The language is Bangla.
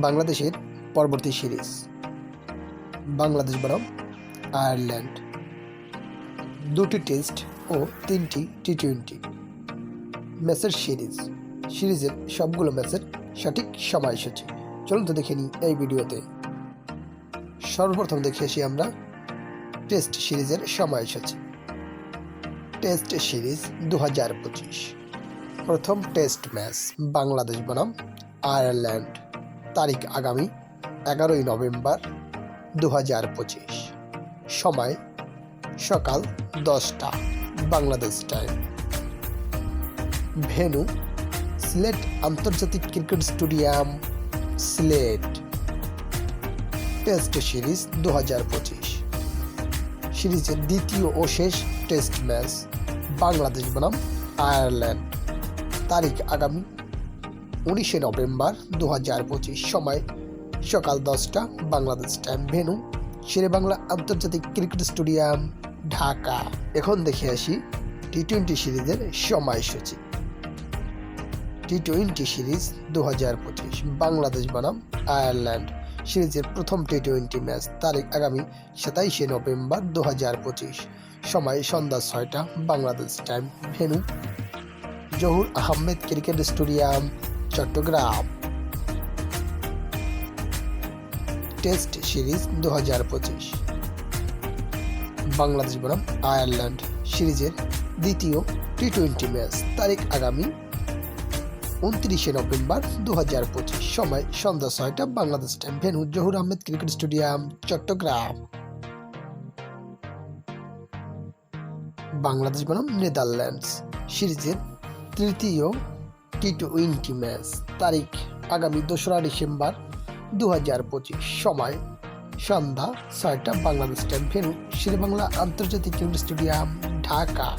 বাংলাদেশের পরবর্তী সিরিজ বাংলাদেশ বনাম আয়ারল্যান্ড, 2টি টেস্ট ও 3টি টি-20 ম্যাচের সিরিজের সবগুলো ম্যাচের সঠিক সময়সূচি চলুন তো দেখে নিই এই ভিডিওতে। সর্বপ্রথম দেখে আসি আমরা টেস্ট সিরিজের সময়সূচি। টেস্ট সিরিজ 2025, প্রথম টেস্ট ম্যাচ বাংলাদেশ বনাম আয়ারল্যান্ড, তারিখ আগামী 11ই নভেম্বর 2025, সময় সকাল 10টা বাংলাদেশ টাইম, ভেন্যু সিলেট আন্তর্জাতিক cricket stadium, Sylhet. Test series 2025 সিরিজের দ্বিতীয় ও শেষ টেস্ট ম্যাচ বাংলাদেশ বনাম আয়ারল্যান্ড, তারিখ আগামী 19শে নভেম্বর 2025, সময় সকাল 10টা বাংলাদেশ টাইম, ভেন্যু শেরেবাংলা আন্তর্জাতিক ক্রিকেট স্টেডিয়াম, ঢাকা। এখন দেখে আসি টি-20 সিরিজের সময়সূচি। টি-20 সিরিজ 2025 বাংলাদেশ বনাম আয়ারল্যান্ড সিরিজের প্রথম টি-20 ম্যাচ, তারিখ আগামী 27শে নভেম্বর 2025, সময় সন্ধ্যা 6টা Bangladesh time, venue Zahur Ahmed cricket stadium, Chattogram. Test series 2025 Bangladesh বনাম আয়ারল্যান্ড সিরিজের দ্বিতীয় টি-20 ম্যাচ, তারিখ আগামী 29শে নভেম্বর 2025, সময় সন্ধ্যা 6টা Bangladesh time, venue Zahur Ahmed cricket stadium, Chattogram. Bangladesh বনাম নেদারল্যান্ডস সিরিজের তৃতীয় টি-20 ম্যাচ, তারিখ আগামী 2রা ডিসেম্বর 2025, সময় সন্ধ্যা 6টা বাংলাদেশ টাইম, ভেন্যু শেরেবাংলা আন্তর্জাতিক ক্রিকেট স্টেডিয়াম, ঢাকা।